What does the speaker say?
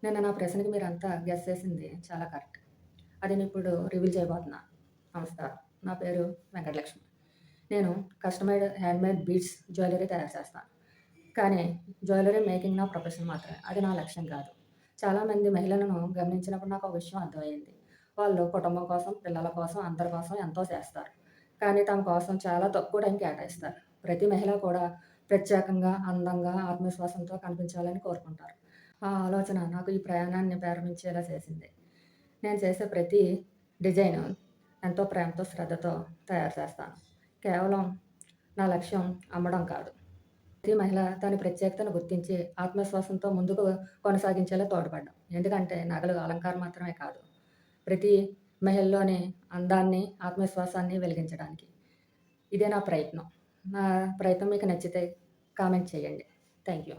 నిన్న నా ప్రశ్నకి మీరంతా గెస్ చేసింది చాలా కరెక్ట్. అది నేనిప్పుడు రివీల్ చేయబోతున్నా. నమస్కారం. నా పేరు వెంకటలక్ష్మి. నేను కస్టమైజ్డ్ హ్యాండ్‌మేడ్ బీడ్స్ జ్యువెల్లరీ తయారు చేస్తాను. కానీ జ్యువెల్లరీ మేకింగ్ నా ప్రొఫెషన్ మాత్రమే. అది నా లక్ష్యం కాదు. చాలామంది మహిళలను గమనించినప్పుడు నాకొక విషయం అర్థమయ్యింది. వాళ్ళు కుటుంబం కోసం, పిల్లల కోసం, అందరి కోసం ఎంతో చేస్తారు. కానీ తమ కోసం చాలా తక్కువ టైం కేటాయిస్తారు. ప్రతి మహిళ కూడా ప్రత్యేకంగా, అందంగా, ఆత్మవిశ్వాసంతో కనిపించాలని కోరుకుంటారు. ఆ ఆలోచన నాకు ఈ ప్రయాణాన్ని ప్రారంభించేలా చేసింది. నేను చేసే ప్రతి డిజైను ఎంతో ప్రేమతో, శ్రద్ధతో తయారు చేస్తాను. కేవలం నా లక్ష్యం అమ్మడం కాదు. ప్రతి మహిళ తన ప్రత్యేకతను గుర్తించి ఆత్మవిశ్వాసంతో ముందుకు కొనసాగించేలా తోడ్పడడం. ఎందుకంటే నగలు అలంకారం మాత్రమే కాదు. ప్రతి మహిళలోని అందాన్ని, ఆత్మవిశ్వాసాన్ని వెలిగించడానికి. ఇదే నా ప్రయత్నం. నా ప్రయత్నం మీకు నచ్చితే కామెంట్ చేయండి. Thank you.